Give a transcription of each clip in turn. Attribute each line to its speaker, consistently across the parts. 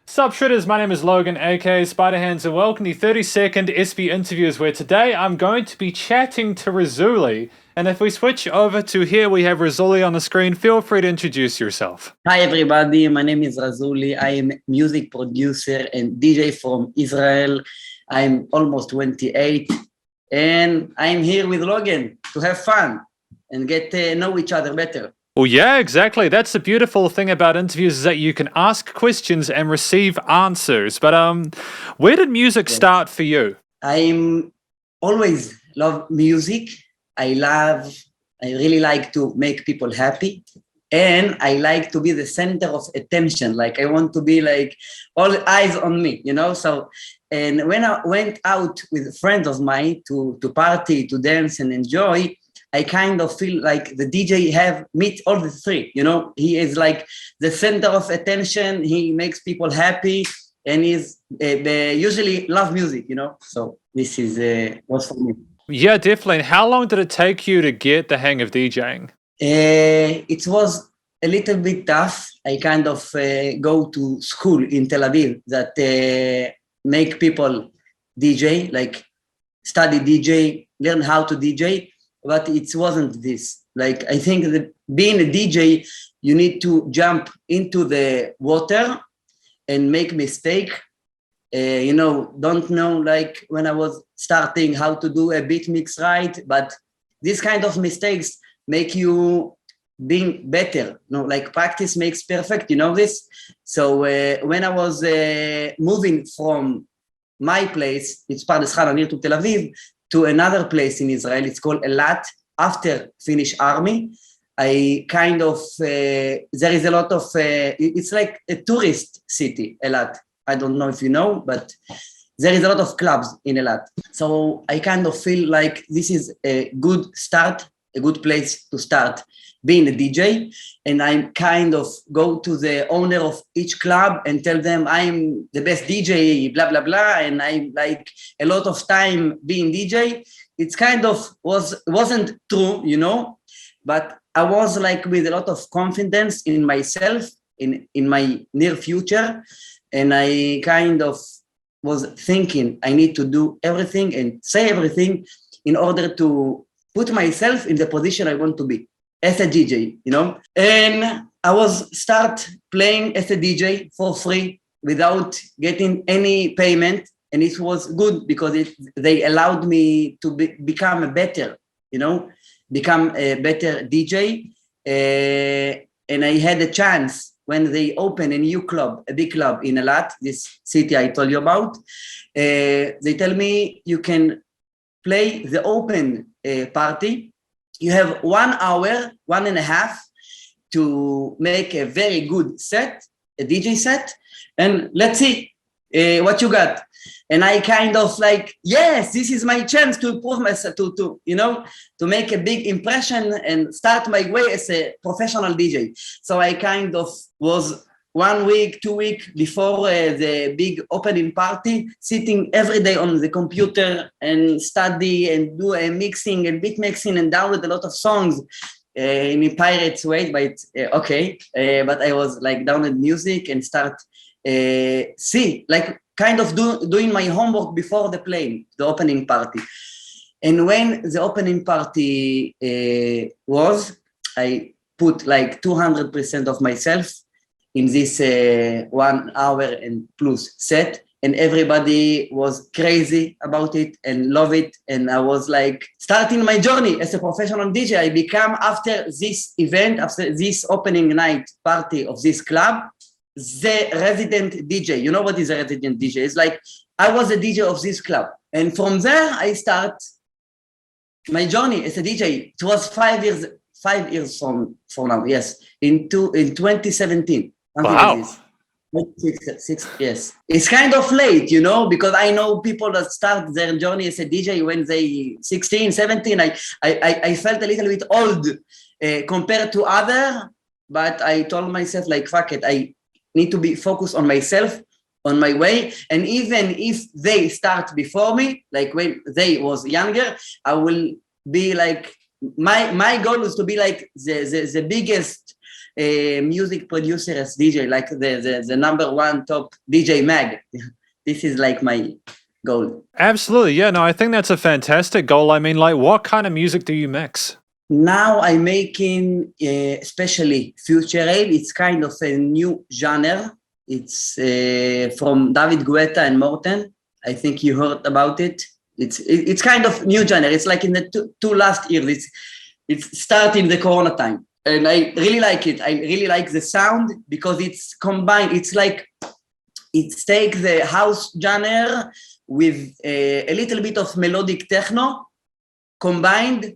Speaker 1: Sup Shredders, my name is Logan aka Spiderhands and welcome to the 30-second SB interviews where today I'm going to be chatting to Razuli. And if we switch over to here, we have Razuli on the screen. Feel free to introduce yourself.
Speaker 2: Hi everybody, my name is Razuli. I am a music producer and DJ from Israel. I'm almost 28 and I'm here with Logan to have fun and get to know each other better.
Speaker 1: Well, yeah, exactly. That's the beautiful thing about interviews is that you can ask questions and receive answers. But where did music start for you?
Speaker 2: I'm always love music. I really like to make people happy. And I like to be the center of attention. Like I want to be like all eyes on me, you know? So, and when I went out with friends of mine to party, to dance and enjoy, I kind of feel like the DJ have meet all the three, you know, he is like the center of attention. He makes people happy and they usually love music, you know, so this is what's for me.
Speaker 1: Yeah, definitely. And how long did it take you to get the hang of DJing?
Speaker 2: It was a little bit tough. I kind of go to school in Tel Aviv that make people DJ, like study DJ, learn how to DJ. But it wasn't this. Like, I think that being a DJ, you need to jump into the water and make mistake. You know, don't know, like when I was starting how to do a beat mix right, but these kind of mistakes make you being better. You know, like practice makes perfect, you know this? So when I was moving from my place, it's Pardes near to Tel Aviv, to another place in Israel, it's called Eilat. After finish army, I kind of, there is a lot of, it's like a tourist city, Eilat. I don't know if you know, but there is a lot of clubs in Eilat. So I kind of feel like this is a good start, a good place to start being a DJ. And I kind of go to the owner of each club and tell them I'm the best DJ, blah, blah, blah. And I like a lot of time being DJ. It's kind of wasn't true, you know, but I was like with a lot of confidence in myself, in my near future. And I kind of was thinking I need to do everything and say everything in order to put myself in the position I want to be as a DJ, you know. And I was start playing as a DJ for free without getting any payment. And it was good because they allowed me to become a better, you know, become a better DJ. And I had a chance when they opened a new club, a big club in Eilat, this city I told you about. They tell me you can play the open party. You have 1 hour, 1.5 to make a very good set, a DJ set, and let's see what you got. And I kind of like, yes, this is my chance to improve myself, to you know, to make a big impression and start my way as a professional DJ. So I kind of was 1 week, 2 weeks before the big opening party, sitting every day on the computer and study and do a mixing and beat mixing and download a lot of songs in a pirate's way, but okay. But I was like download music and start like kind of doing my homework before the playing, the opening party. And when the opening party I put like 200% of myself in this 1 hour and plus set, and everybody was crazy about it and love it. And I was like starting my journey as a professional DJ. I became, after this event, after this opening night party of this club, the resident DJ. You know what is a resident DJ? It's like I was a DJ of this club. And from there, I start my journey as a DJ. It was 5 years from now, yes, in 2017.
Speaker 1: Wow.
Speaker 2: Six, yes. It's kind of late, you know, because I know people that start their journey as a DJ when they 16, 17. I felt a little bit old compared to other, but I told myself like, fuck it, I need to be focused on myself, on my way. And even if they start before me, like when they was younger, I will be like, my goal was to be like the biggest music producer as DJ, like the number one top DJ mag. This is like my goal.
Speaker 1: Absolutely. Yeah, no, I think that's a fantastic goal. I mean, like, what kind of music do you mix?
Speaker 2: Now I'm making especially future rave. It's kind of a new genre. It's from David Guetta and Morten. I think you heard about it. It's kind of new genre. It's like in the two last years. It's starting the Corona time. And I really like it. I really like the sound because it's combined. It's like it takes the house genre with a little bit of melodic techno combined.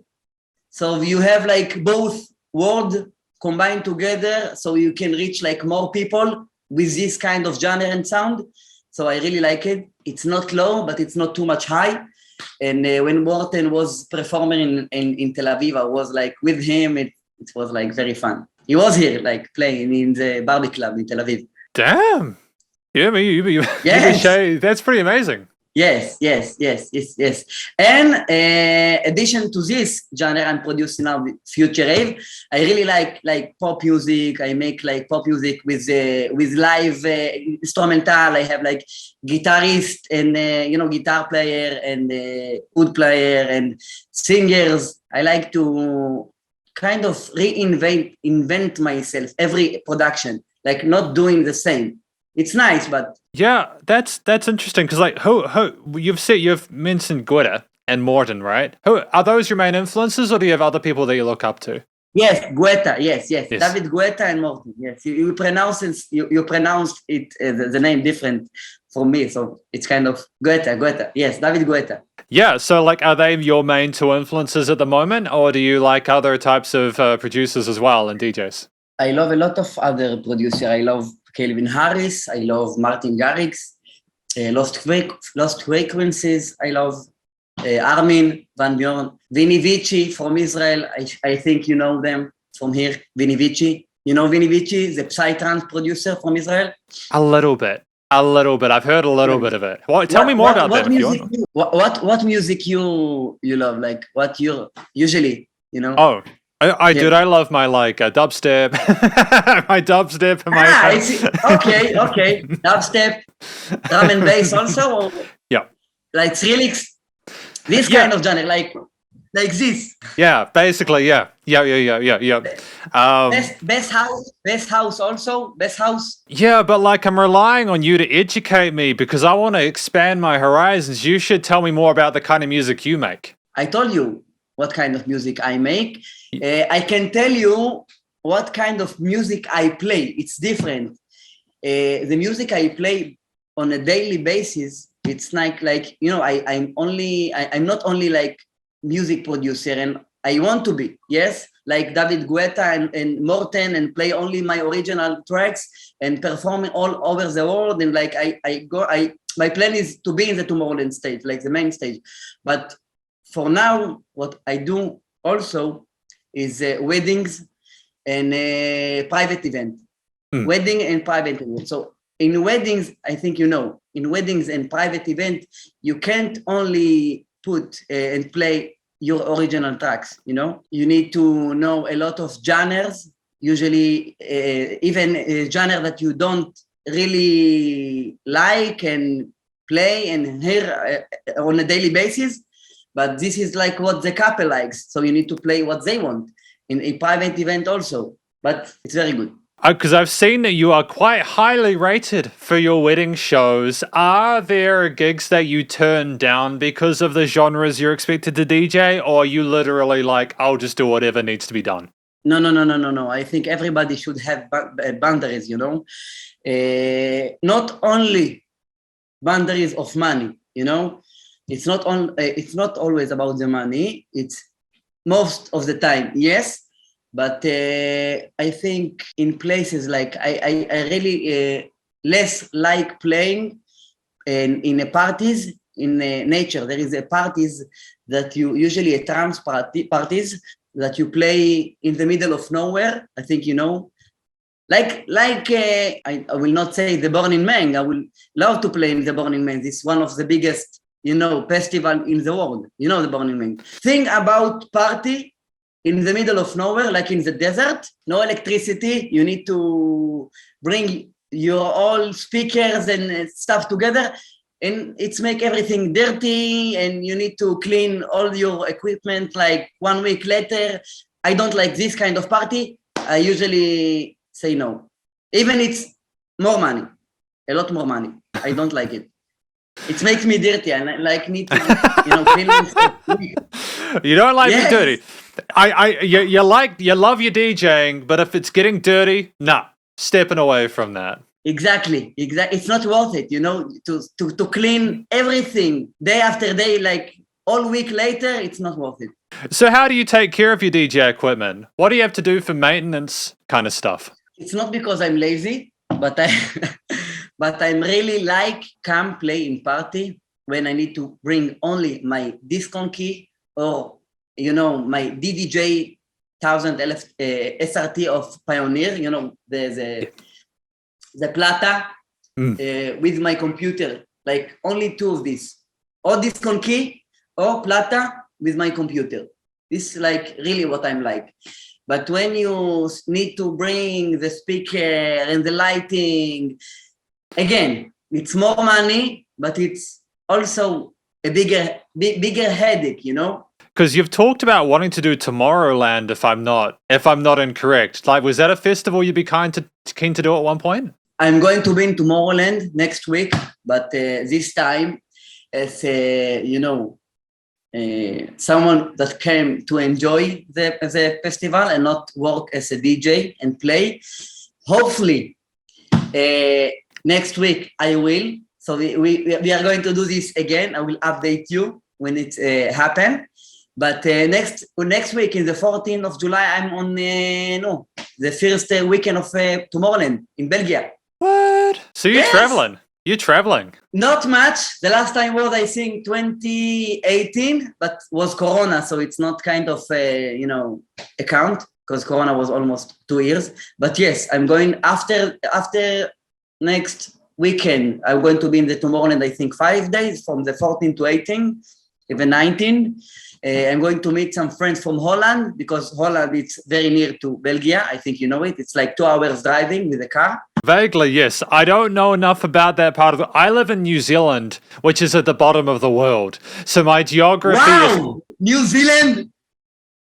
Speaker 2: So you have like both worlds combined together so you can reach like more people with this kind of genre and sound. So I really like it. It's not low, but it's not too much high. And when Morten was performing in Tel Aviv, I was like with him. It was like very fun. He was here like playing in the Barbie Club in Tel Aviv.
Speaker 1: Damn. Yeah,
Speaker 2: Yes.
Speaker 1: that's pretty amazing.
Speaker 2: Yes. And addition to this genre I'm producing now, future rave, I really like pop music. I make like pop music with live instrumental. I have like guitarist and guitar player and oud player and singers. I like to kind of invent myself every production, like not doing the same. It's nice, but
Speaker 1: yeah, that's interesting because like who you've mentioned Guetta and Morten, right? Who are those your main influences, or do you have other people that you look up to?
Speaker 2: Yes, Guetta. Yes. David Guetta and Morten. Yes, you pronounce it the name different from me, so it's kind of Guetta. Yes, David Guetta.
Speaker 1: Yeah, so like, are they your main two influences at the moment, or do you like other types of producers as well and DJs?
Speaker 2: I love a lot of other producers. I love Calvin Harris. I love Martin Garrix. Lost Frequencies. I love Armin Van Buuren. Vinny Vici from Israel. I think you know them from here. Vinny Vici. You know Vinny Vici, the Psytrance producer from Israel?
Speaker 1: A little bit. I've heard a little bit of it. Tell me more about them if you want.
Speaker 2: What music you love? Like what you usually,
Speaker 1: Oh, I did. I love my like dubstep, my dubstep and my.
Speaker 2: Okay. Dubstep, drum and bass also. Or
Speaker 1: yeah.
Speaker 2: Like Skrillex, this kind of genre, like this.
Speaker 1: Yeah, basically, yeah.
Speaker 2: Best house also, best house.
Speaker 1: Yeah, but like I'm relying on you to educate me because I want to expand my horizons. You should tell me more about the kind of music you make.
Speaker 2: I told you what kind of music I make. I can tell you what kind of music I play. It's different. The music I play on a daily basis, it's like I'm not only like music producer, and I want to be, yes, like David Guetta and Morten, and play only my original tracks and perform all over the world. And like my plan is to be in the Tomorrowland stage, like the main stage. But for now, what I do also is weddings and private event. Wedding and private event. So in weddings, I think in weddings and private event, you can't only put and play your original tracks, You need to know a lot of genres, usually even a genre that you don't really like and play and hear on a daily basis. But this is like what the couple likes. So you need to play what they want in a private event also. But it's very good.
Speaker 1: Because I've seen that you are quite highly rated for your wedding shows. Are there gigs that you turn down because of the genres you're expected to DJ? Or are you literally like, I'll just do whatever needs to be done?
Speaker 2: No. I think everybody should have boundaries, Not only boundaries of money, It's not always about the money. It's most of the time, yes. But I think in places like I really less like playing in a parties in nature. There is a parties that you usually a trance parties that you play in the middle of nowhere. I think Like I will not say the Burning Man. I will love to play in the Burning Man. It's one of the biggest festival in the world. The Burning Man. Thing about party in the middle of nowhere, like in the desert, no electricity. You need to bring your all speakers and stuff together, and it's make everything dirty, and you need to clean all your equipment like 1 week later. I don't like this kind of party. I usually say no. Even it's more money, a lot more money. I don't like it. It makes me dirty, and I like need to, clean myself.
Speaker 1: You don't like
Speaker 2: Yes.
Speaker 1: it dirty. You love your DJing, but if it's getting dirty, nah, stepping away from that.
Speaker 2: Exactly. It's not worth it, to clean everything day after day, like all week later. It's not worth it.
Speaker 1: So how do you take care of your DJ equipment? What do you have to do for maintenance kind of stuff?
Speaker 2: It's not because I'm lazy, but I'm really like come play in party when I need to bring only my disc on key or my DDJ 1000 SRT of Pioneer, the Plata with my computer, like only two of these, or disc on key or Plata with my computer. This is like really what I'm like. But when you need to bring the speaker and the lighting, again, it's more money, but it's also a bigger headache,
Speaker 1: Because you've talked about wanting to do Tomorrowland, if I'm not incorrect. Like, was that a festival you'd be keen to do at one point?
Speaker 2: I'm going to be in Tomorrowland next week, but this time as someone that came to enjoy the festival and not work as a DJ and play. Hopefully, next week I will. So we are going to do this again. I will update you when it happen. But next week, in the 14th of July, I'm on the first weekend of Tomorrowland in Belgium.
Speaker 1: What? So you're traveling? You're traveling?
Speaker 2: Not much. The last time was, I think, 2018, but was Corona, so it's not kind of account because Corona was almost 2 years. But yes, I'm going after next weekend. I'm going to be in the Tomorrowland, I think, 5 days from the 14th to 18, even 19. I'm going to meet some friends from Holland because Holland is very near to Belgium. I think you know it. It's like 2 hours driving with a car.
Speaker 1: Vaguely, yes. I don't know enough about that part of it. I live in New Zealand, which is at the bottom of the world. So my geography
Speaker 2: Wow! New Zealand!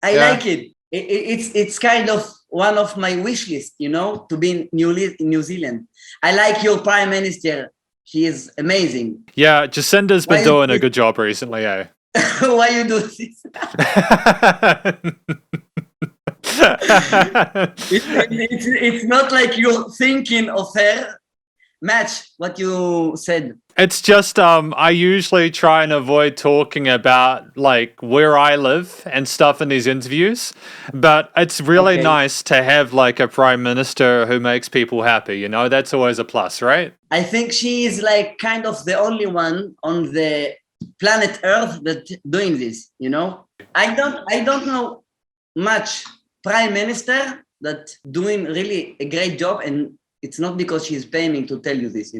Speaker 2: I like it. It's kind of one of my wish list, to be in New Zealand. I like your Prime Minister. He is amazing.
Speaker 1: Yeah, Jacinda's been doing a good job recently, eh?
Speaker 2: Why you do this? It's not like you're thinking of her. Match what you said.
Speaker 1: It's just I usually try and avoid talking about like where I live and stuff in these interviews, but it's really nice to have like a prime minister who makes people happy, that's always a plus, right?
Speaker 2: I think she is like kind of the only one on the planet Earth that doing this, I don't know much prime minister that doing really a great job, and it's not because she's paying me to tell you this,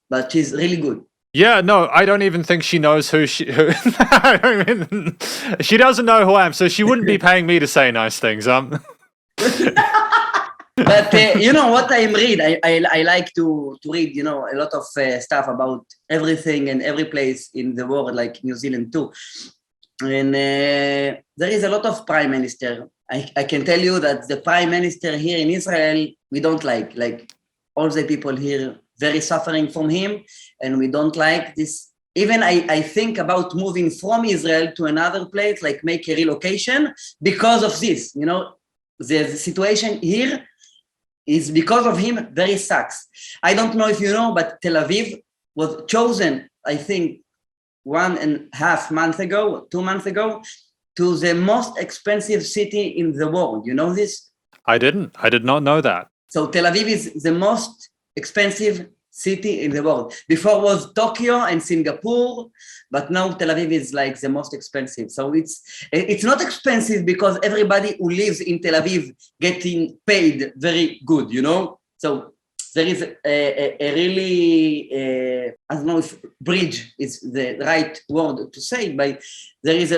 Speaker 2: but she's really good.
Speaker 1: Yeah, no, I don't even think she knows who she doesn't know who I am, so she wouldn't be paying me to say nice things.
Speaker 2: But what I read, I like to read, a lot of stuff about everything and every place in the world, like New Zealand too. And there is a lot of prime minister. I can tell you that the prime minister here in Israel, we don't like all the people here very suffering from him, and we don't like this. Even I think about moving from Israel to another place, like make a relocation because of this, the situation here is because of him very sucks. I don't know if you know, but Tel Aviv was chosen, I think, 1.5 months ago, 2 months ago, to the most expensive city in the world. You know this?
Speaker 1: I did not know that.
Speaker 2: So Tel Aviv is the most expensive city in the world. Before was Tokyo and Singapore, but now Tel Aviv is like the most expensive. So it's not expensive because everybody who lives in Tel Aviv getting paid very good, So there is a really, I don't know if bridge is the right word to say, but there is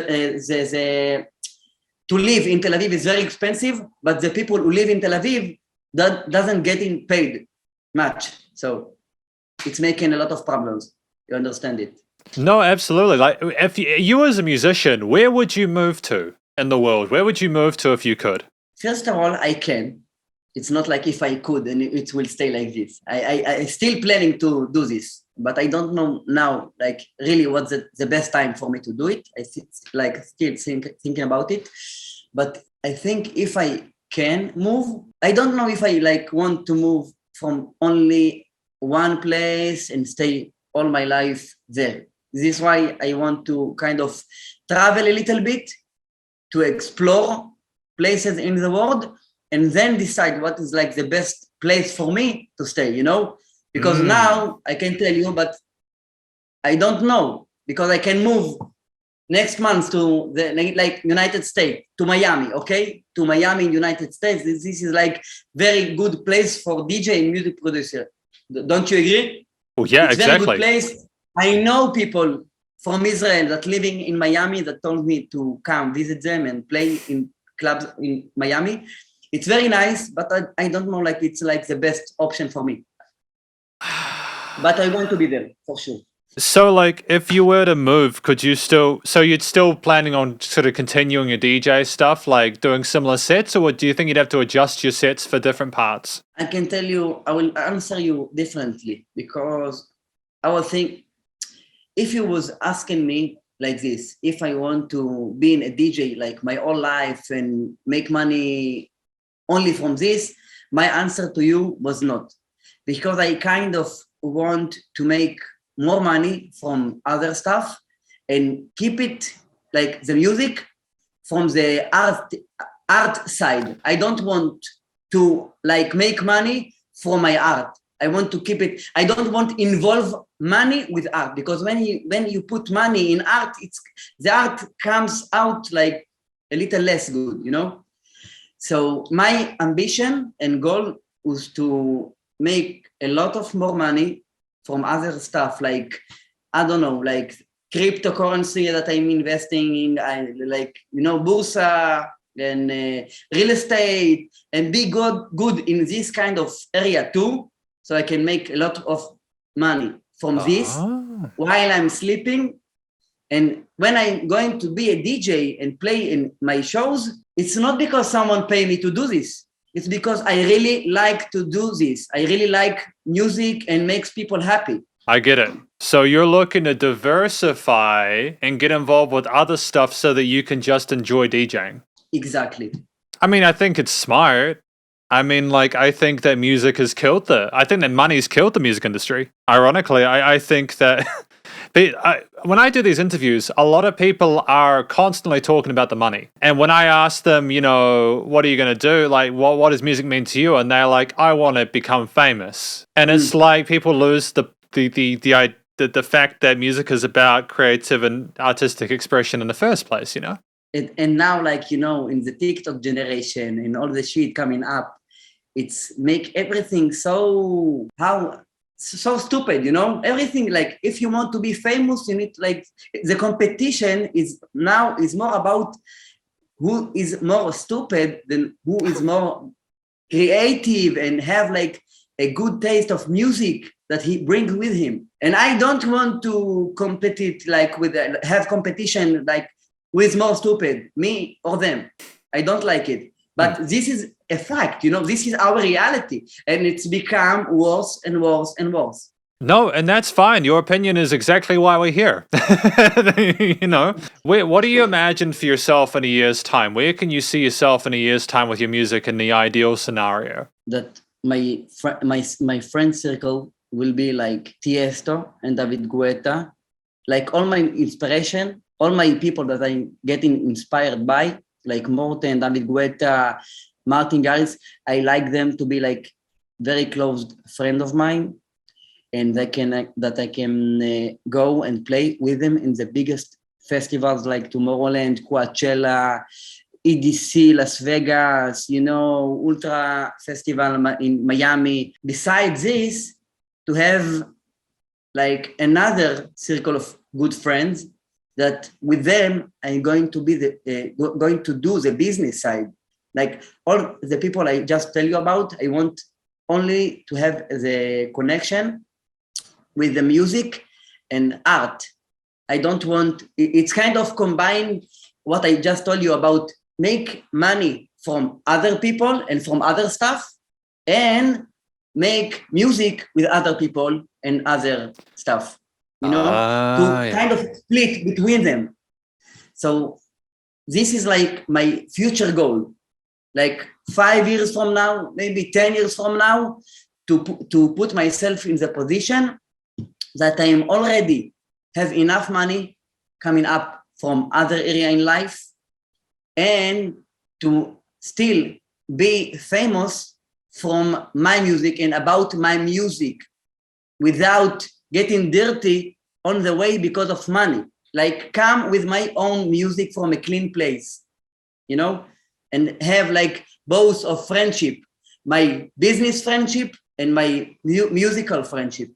Speaker 2: to live in Tel Aviv is very expensive, but the people who live in Tel Aviv doesn't getting paid much. So it's making a lot of problems. You understand it?
Speaker 1: No, absolutely. Like, if you as a musician, where would you move to in the world? Where would you move to if you could?
Speaker 2: First of all, I can. It's not like if I could and it will stay like this. I still planning to do this, but I don't know now, like really what's the best time for me to do it. I still thinking about it, but I think if I can move, I don't know if I like want to move from only one place and stay all my life there. This is why I want to kind of travel a little bit to explore places in the world and then decide what is like the best place for me to stay, you know? Because now I can tell you, but I don't know, because I can move next month to the like United States, to Miami, okay? To Miami in United States. This is like very good place for DJ and music producer. Don't you agree?
Speaker 1: Well, yeah,
Speaker 2: it's
Speaker 1: exactly.
Speaker 2: Very good place. I know people from Israel that living in Miami that told me to come visit them and play in clubs in Miami. It's very nice, but I don't know, like it's like the best option for me. But I want to be there for sure.
Speaker 1: So, like, if you were to move, could you still? So, you'd still planning on sort of continuing your DJ stuff, like doing similar sets, or do you think you'd have to adjust your sets for different parts?
Speaker 2: I can tell you, I will answer you differently, because I will think if you was asking me like this, if I want to be in a DJ like my whole life and make money only from this, my answer to you was not, because I kind of want to make more money from other stuff and keep it like the music from the art side. I don't want to like make money from my art. I want to keep it. I don't want to involve money with art, because when you put money in art, the art comes out like a little less good, you know? So my ambition and goal was to make a lot of more money from other stuff, like, I don't know, like cryptocurrency that I'm investing in, like, you know, Bursa and real estate, and be good in this kind of area too, so I can make a lot of money from this while I'm sleeping. And when I'm going to be a DJ and play in my shows, it's not because someone pay me to do this. It's because I really like to do this. I really like music and makes people happy.
Speaker 1: I get it. So you're looking to diversify and get involved with other stuff so that you can just enjoy DJing.
Speaker 2: Exactly.
Speaker 1: I mean, I think it's smart. I mean, like, I think that music has killed I think that money's killed the music industry. Ironically, I think that when I do these interviews, a lot of people are constantly talking about the money. And when I ask them, you know, what are you going to do? Like, what does music mean to you? And they're like, I want to become famous. And it's like people lose the fact that music is about creative and artistic expression in the first place, you know?
Speaker 2: And now, like, you know, in the TikTok generation and all the shit coming up, it's make everything so stupid, you know? Everything, like, if you want to be famous, you need, like, the competition is more about who is more stupid than who is more creative and have, like, a good taste of music that he brings with him. And I don't want to compete, like, have competition, like, with more stupid, me or them. I don't like it. But this is a fact, you know, this is our reality. And it's become worse and worse and worse.
Speaker 1: No, and that's fine. Your opinion is exactly why we're here. You know, what do you imagine for yourself in a year's time? Where can you see yourself in a year's time with your music in the ideal scenario?
Speaker 2: That my friend circle will be like Tiesto and David Guetta, like all my inspiration, all my people that I'm getting inspired by, like Morten, David Guetta, Martin Garrix, I like them to be like very close friend of mine, and I can go and play with them in the biggest festivals like Tomorrowland, Coachella, EDC, Las Vegas, you know, Ultra Festival in Miami. Besides this, to have like another circle of good friends that with them, I'm going to be going to do the business side. Like all the people I just tell you about, I want only to have the connection with the music and art. I don't want, it's kind of combine what I just told you about, make money from other people and from other stuff, and make music with other people and other stuff, you know, to kind of split between them. So this is like my future goal, like 5 years from now, maybe 10 years from now, to put myself in the position that I am already have enough money coming up from other area in life, and to still be famous from my music and about my music without getting dirty on the way because of money. Like come with my own music from a clean place, you know, and have like both of friendship, my business friendship and my musical friendship,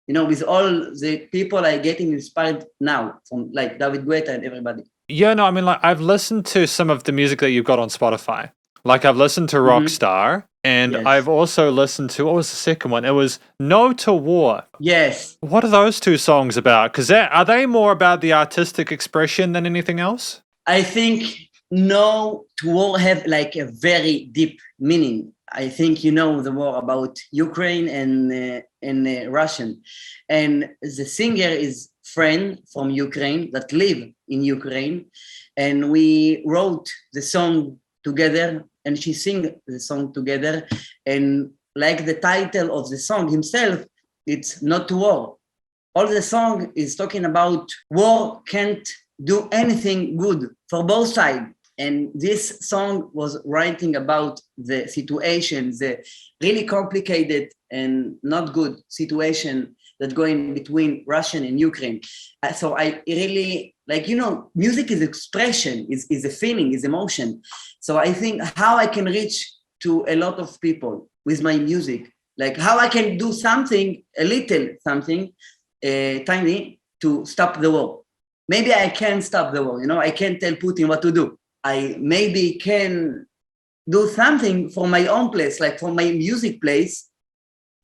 Speaker 2: you know, with all the people I getting inspired now from like David Guetta and everybody.
Speaker 1: Yeah, no, I mean, like, I've listened to some of the music that you've got on Spotify. Like, I've listened to Rockstar, and
Speaker 2: Yes.
Speaker 1: I've also listened to, what was the second one? It was No to War.
Speaker 2: Yes.
Speaker 1: What are those two songs about? Because are they more about the artistic expression than anything else?
Speaker 2: I think No to War have like a very deep meaning. I think you know the war about Ukraine and Russian. And the singer is friend from Ukraine that live in Ukraine. And we wrote the song together, and she sing the song together. And like the title of the song himself, it's Not to War. All the song is talking about war can't do anything good for both sides. And this song was writing about the situation, the really complicated and not good situation that going between Russian and Ukraine. So I really, like, you know, music is expression, is a feeling, is emotion. So I think how I can reach to a lot of people with my music, like how I can do something, a little something, tiny, to stop the war. Maybe I can stop the war, you know, I can't tell Putin what to do. I maybe can do something for my own place, like for my music place,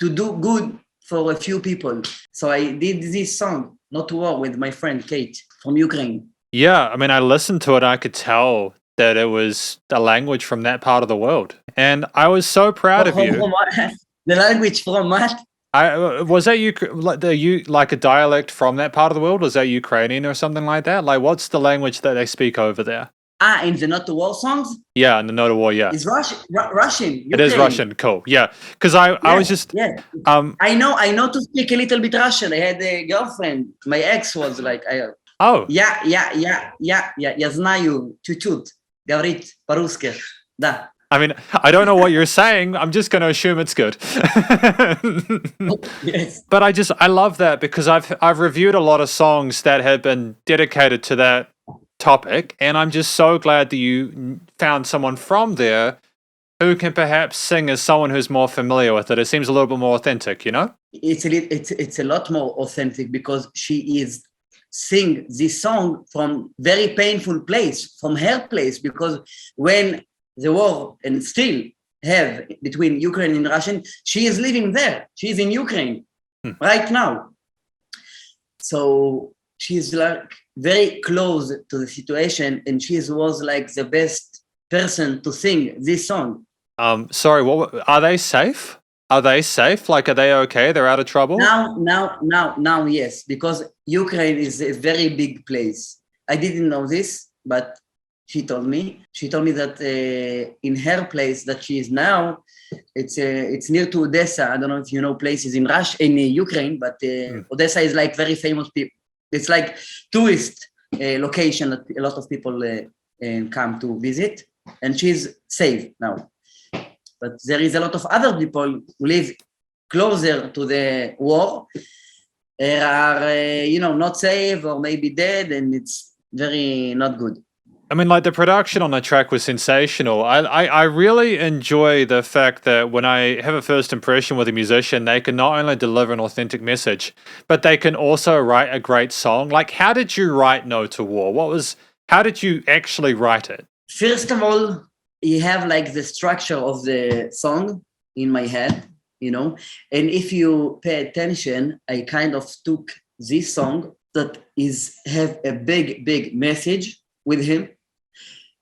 Speaker 2: to do good for a few people. So I did this song, Not to War, with my friend Kate from Ukraine.
Speaker 1: Yeah, I mean, I listened to it, I could tell that it was a language from that part of the world. And I was so proud of you.
Speaker 2: From what? The language from what?
Speaker 1: Was that like a dialect from that part of the world? Was that Ukrainian or something like that? Like, what's the language that they speak over there?
Speaker 2: In the Not to War songs?
Speaker 1: Yeah, in the No to War, yeah.
Speaker 2: It's Russian. Ukraine.
Speaker 1: It is Russian, cool. Yeah, because I was just...
Speaker 2: Yeah. I know to speak a little bit Russian. I had a girlfriend. My ex was like... Я знаю чуть-чуть говорить по-русски. Да.
Speaker 1: I mean, I don't know what you're saying. I'm just going to assume it's good.
Speaker 2: Yes.
Speaker 1: But I love that, because I've reviewed a lot of songs that have been dedicated to that topic, and I'm just so glad that you found someone from there who can perhaps sing as someone who's more familiar with it. It seems a little bit more authentic, you know?
Speaker 2: It's a lot more authentic, because she is sing this song from very painful place, from her place, because when the war and still have between Ukraine and Russia, she is living there. She is in Ukraine right now. So she's like very close to the situation, and she was like the best person to sing this song.
Speaker 1: Sorry, what are they safe? Are they safe? Like, are they okay? They're out of trouble?
Speaker 2: Now, yes, because Ukraine is a very big place. I didn't know this, but she told me that in her place that she is now, it's near to Odessa. I don't know if you know places in Ukraine, but Odessa is like very famous people. It's like tourist location that a lot of people come to visit, and she's safe now. But there is a lot of other people who live closer to the war, are not safe or maybe dead, and it's very not good.
Speaker 1: I mean, like the production on the track was sensational. I really enjoy the fact that when I have a first impression with a musician, they can not only deliver an authentic message, but they can also write a great song. Like, how did you write No to War? How did you actually write it?
Speaker 2: First of all, you have like the structure of the song in my head, and if you pay attention, I kind of took this song that have a big message with him,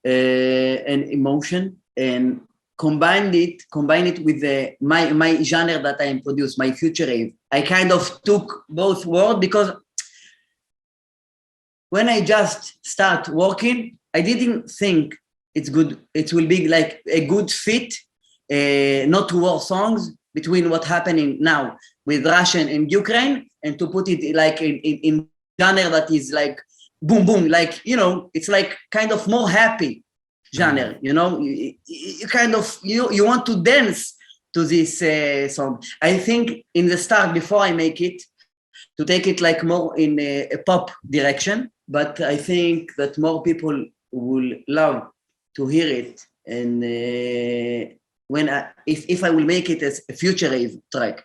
Speaker 2: and emotion, and combine it with my genre that I produce, my future rave. I kind of took both words because when I just start working, I didn't think it will be like a good fit, not to war songs between what's happening now with Russian and Ukraine, and to put it like in genre that is like boom, boom, like, it's like kind of more happy genre, you kind of, you want to dance to this song. I think in the start, before I make it, to take it like more in a pop direction, but I think that more people will love to hear it. And if I will make it as a future rave track,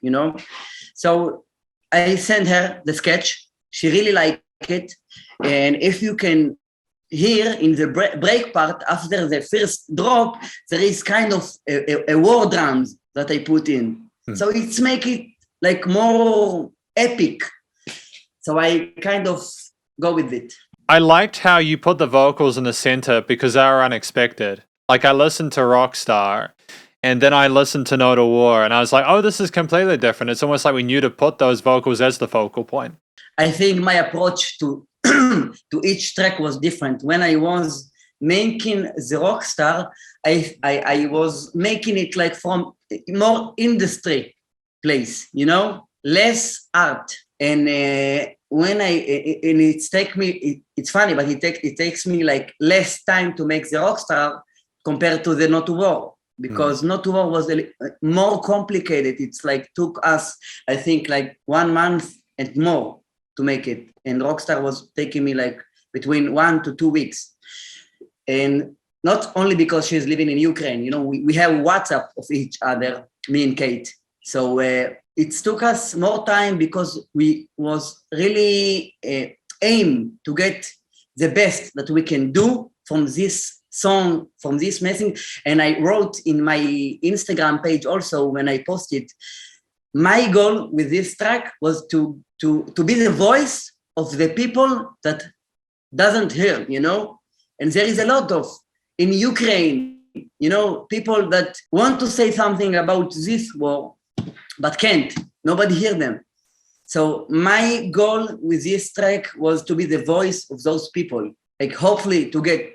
Speaker 2: So I sent her the sketch. She really liked it. And if you can hear in the break part after the first drop, there is kind of a war drums that I put in. So it's make it like more epic. So I kind of go with it.
Speaker 1: I liked how you put the vocals in the center because they were unexpected. Like I listened to Rockstar and then I listened to No to War and I was like, oh, this is completely different. It's almost like we knew to put those vocals as the focal point.
Speaker 2: I think my approach to to each track was different. When I was making the Rockstar, I was making it like from more industry place, less art. And it's funny, but it takes me like less time to make the Rockstar compared to the Not to War, because Not to War was more complicated. It's like took us, I think, like 1 month and more to make it. And Rockstar was taking me like between 1 to 2 weeks. And not only because she's living in Ukraine, we have WhatsApp of each other, me and Kate. So it took us more time because we was really aim to get the best that we can do from this song, from this message. And I wrote in my Instagram page also when I posted, my goal with this track was to be the voice of the people that doesn't hear, and there is a lot of, in Ukraine, people that want to say something about this war, but can't, nobody hear them. So my goal with this track was to be the voice of those people, like hopefully to get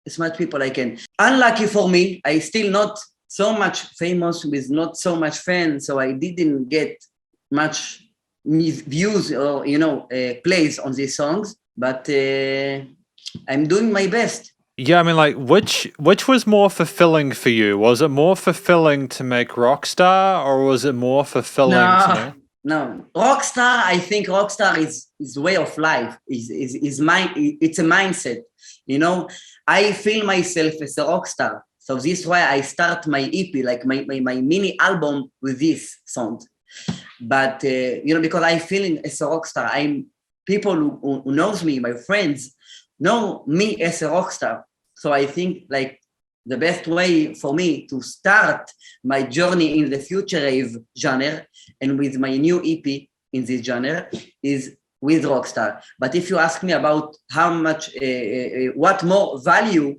Speaker 2: as much people I can. Unlucky for me, I still not so much famous with not so much fans, so I didn't get much views or plays on these songs, but I'm doing my best.
Speaker 1: Yeah, I mean, like, which was more fulfilling for you? Was it more fulfilling to make Rockstar, or was it more fulfilling to...
Speaker 2: No, Rockstar, I think Rockstar is way of life, is mind, it's a mindset, I feel myself as a rockstar. So this is why I start my EP, like my mini album with this song. But, because I feel as a rockstar, people who knows me, my friends, know me as a rockstar. So I think like the best way for me to start my journey in the future rave genre and with my new EP in this genre is with Rockstar. But if you ask me about how much, what more value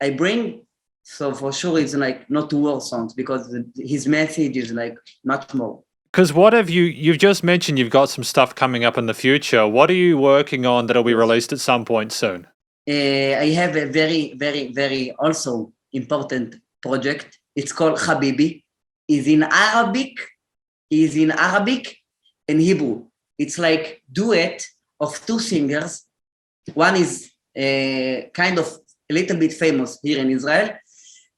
Speaker 2: I bring, so for sure it's like Not to War songs, because his message is like much more.
Speaker 1: Because what have you've just mentioned you've got some stuff coming up in the future. What are you working on that'll be released at some point soon?
Speaker 2: I have a very, very, very also important project. It's called Habibi. It's in Arabic and Hebrew. It's like duet of two singers. One is kind of a little bit famous here in Israel,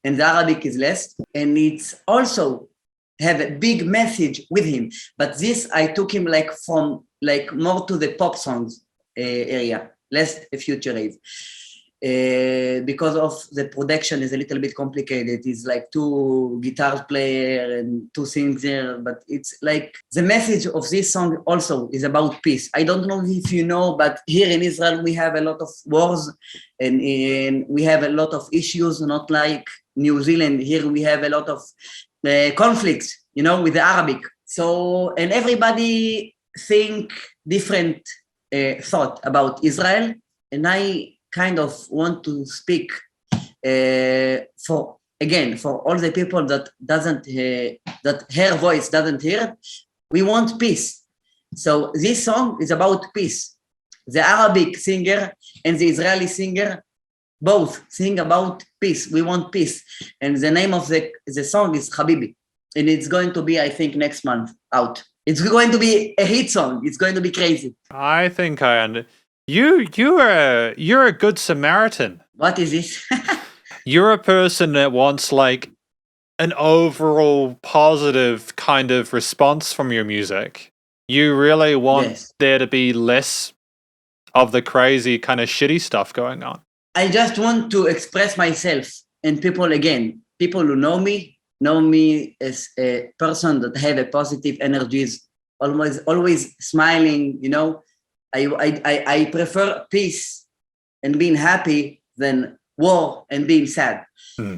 Speaker 2: and the Arabic is less. And it's also have a big message with him. But this, I took him like from like more to the pop songs area, less the future rave. because of the production is a little bit complicated. It's like 2 guitar player and 2 singers, but it's like the message of this song also is about peace. I don't know if you know, but here in Israel we have a lot of wars and we have a lot of issues, not like New Zealand. Here we have a lot of conflicts, you know, with the Arabic. So, and everybody think different thought about Israel, and I kind of want to speak for all the people that that her voice doesn't hear. We want peace. So this song is about peace. The Arabic singer and the Israeli singer both sing about peace. We want peace. And the name of the song is Habibi. And it's going to be, I think, next month out. It's going to be a hit song. It's going to be crazy.
Speaker 1: I think I understand. You're a good Samaritan.
Speaker 2: What is this?
Speaker 1: You're a person that wants like an overall positive kind of response from your music. You really want there to be less of the crazy kind of shitty stuff going on.
Speaker 2: I just want to express myself, and people who know me as a person that have a positive energies, always smiling, you know. I prefer peace and being happy than war and being sad.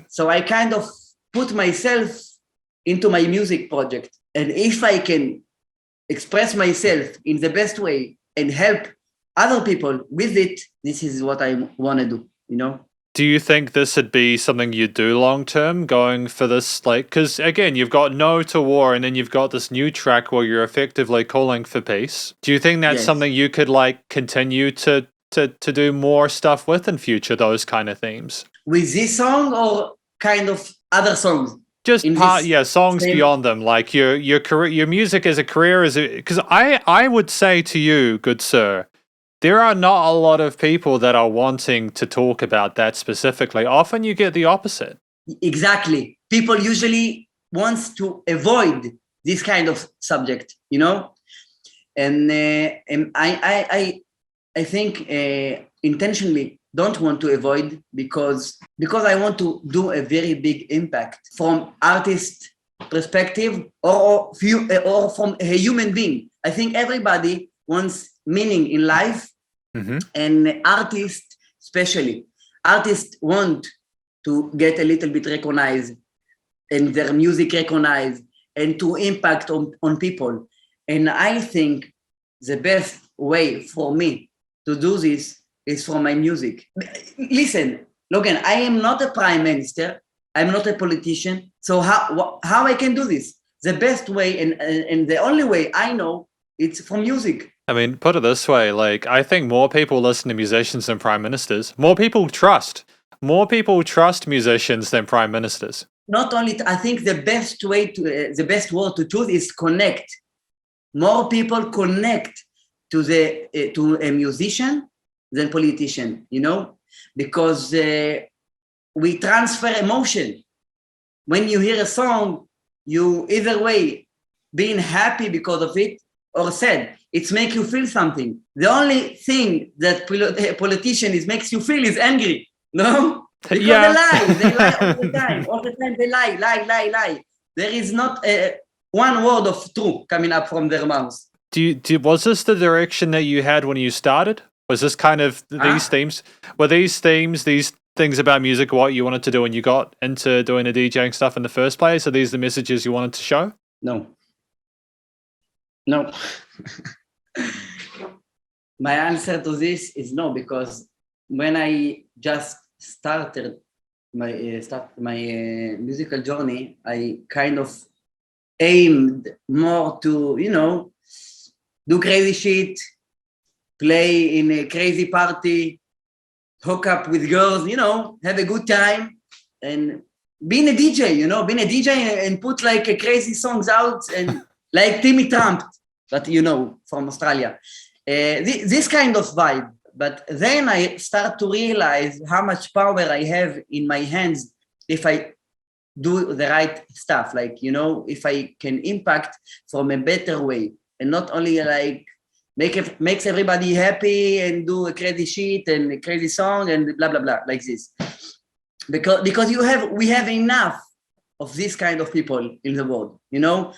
Speaker 2: So I kind of put myself into my music project. And if I can express myself in the best way and help other people with it, this is what I want to do, you know?
Speaker 1: Do you think this would be something you do long term, going for this, like, because again, you've got No to War, and then you've got this new track where you're effectively calling for peace. Do you think that's something you could like continue to do more stuff with in future, those kind of themes?
Speaker 2: With this song or kind of other songs?
Speaker 1: Just songs beyond them, like your career, your music as a career, because I would say to you, good sir, there are not a lot of people that are wanting to talk about that specifically. Often you get the opposite. Exactly.
Speaker 2: People usually want to avoid this kind of subject, you know? And I think intentionally don't want to avoid because I want to do a very big impact from artist perspective or from a human being. I think everybody wants meaning in life. And artists, especially, artists want to get a little bit recognized and their music recognized and to impact on people. And I think the best way for me to do this is for my music. Listen, Logan, I am not a prime minister. I'm not a politician. So how I can do this? The best way and the only way I know, it's from music.
Speaker 1: I mean, put it this way, like, I think more people listen to musicians than prime ministers. More people trust musicians than prime ministers.
Speaker 2: Not only, I think the best way to, the best word to choose is connect. More people connect to a musician than politician, you know, because we transfer emotion. When you hear a song, you either way being happy because of it or sad. It's make you feel something. The only thing that politician makes you feel is angry, no? Because they lie all the time, they lie. There is not one word of truth coming up from their mouths.
Speaker 1: Was this the direction that you had when you started? Was this kind of these themes? Were these themes, these things about music, what you wanted to do when you got into doing the DJing stuff in the first place? Are these the messages you wanted to show?
Speaker 2: No. My answer to this is no, because when I just started my musical journey, I kind of aimed more to, you know, do crazy shit, play in a crazy party, hook up with girls, you know, have a good time, and being a DJ, and put like a crazy songs out, and like Timmy Trump, that you know, from Australia. This kind of vibe. But then I start to realize how much power I have in my hands if I do the right stuff. Like, you know, if I can impact from a better way and not only like makes everybody happy and do a crazy shit and a crazy song and blah blah blah like this. Because we have enough of this kind of people in the world, you know,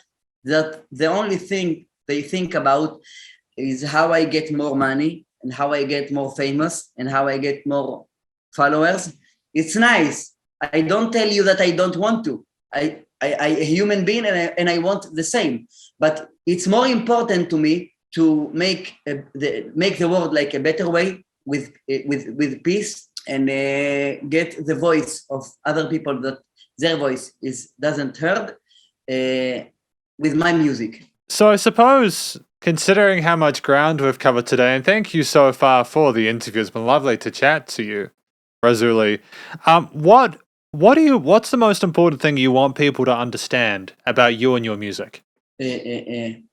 Speaker 2: that the only thing they think about is how I get more money and how I get more famous and how I get more followers. It's nice. I don't tell you that I don't want to. I a human being and I want the same. But it's more important to me to make the world like a better way with peace and get the voice of other people that their voice doesn't heard with my music.
Speaker 1: So I suppose, considering how much ground we've covered today, and thank you so far for the interview, it's been lovely to chat to you, RAZULII. What's the most important thing you want people to understand about you and your music?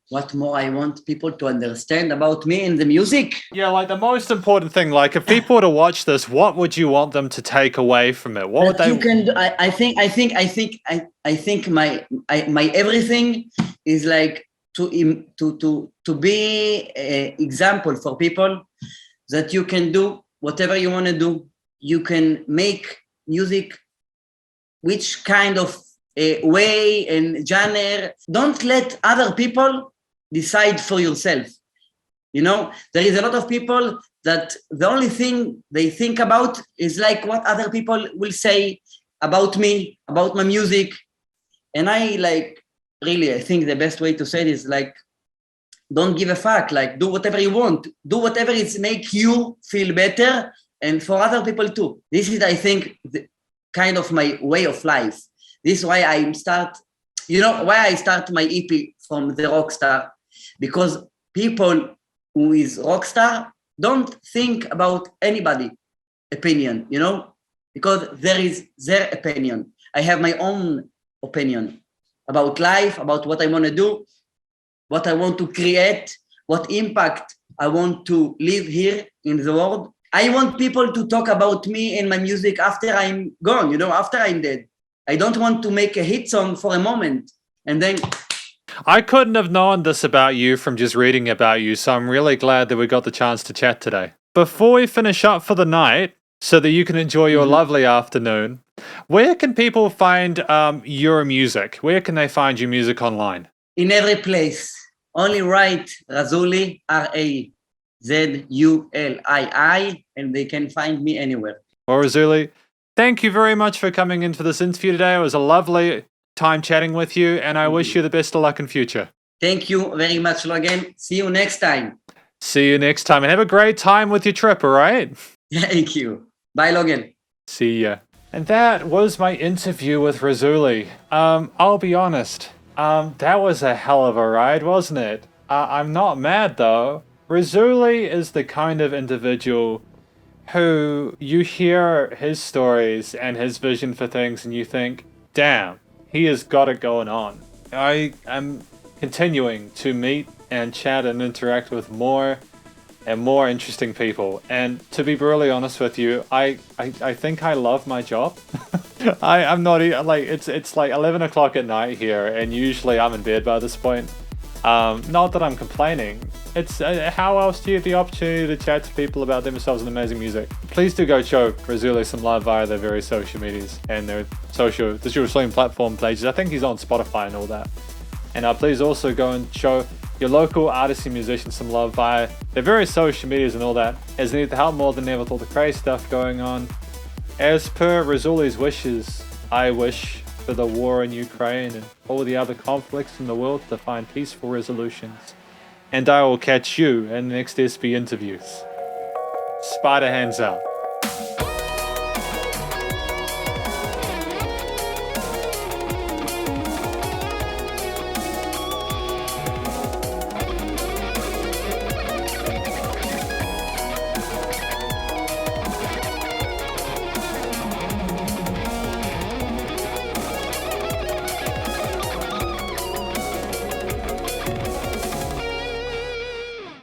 Speaker 2: What more I want people to understand about me and the music?
Speaker 1: Yeah, like the most important thing, like if people were to watch this, what would you want them to take away from it? What would they?
Speaker 2: You can. I think my everything is like to be an example for people that you can do whatever you want to do. You can make music, which kind of way and genre. Don't let other people decide for yourself. You know, there is a lot of people that the only thing they think about is like what other people will say about me, about my music. And I think the best way to say it is like, don't give a fuck, like do whatever you want. Do whatever it make you feel better and for other people too. This is, I think, the kind of my way of life. This is why I start my EP from the rock star, because people who is rock star don't think about anybody opinion, you know, because there is their opinion. I have my own opinion about life, about what I want to do, what I want to create, what impact I want to live here in the world. I want people to talk about me and my music after I'm gone, you know, after I'm dead. I don't want to make a hit song for a moment and then...
Speaker 1: I couldn't have known this about you from just reading about you, so I'm really glad that we got the chance to chat today. Before we finish up for the night, so that you can enjoy your lovely afternoon, where can people find your music? Where can they find your music online?
Speaker 2: In every place. Only write RAZULII, RAZULII, and they can find me anywhere.
Speaker 1: Well, RAZULII, thank you very much for coming in for this interview today. It was a lovely time chatting with you, and I wish you the best of luck in future.
Speaker 2: Thank you very much, Logan. See you next time.
Speaker 1: See you next time, and have a great time with your trip, all right?
Speaker 2: Thank you. Bye, Logan.
Speaker 1: See ya. And that was my interview with RAZULII. I'll be honest, that was a hell of a ride, wasn't it? I'm not mad, though. RAZULII is the kind of individual who you hear his stories and his vision for things and you think, damn, he has got it going on. I am continuing to meet and chat and interact with more and more interesting people. And to be brutally honest with you, I think I love my job. I'm not like it's like 11 o'clock at night here, and usually I'm in bed by this point. Not that I'm complaining. It's how else do you have the opportunity to chat to people about themselves and amazing music? Please do go show RAZULII some love via their various social medias and their digital streaming platform pages. I think he's on Spotify and all that. And please also go and show your local artists and musicians some love via their various social medias and all that, as they need the help more than ever with all the crazy stuff going on. As per RAZULII's wishes, I wish for the war in Ukraine and all the other conflicts in the world to find peaceful resolutions. And I will catch you in the next SB interviews. Spiderhands out.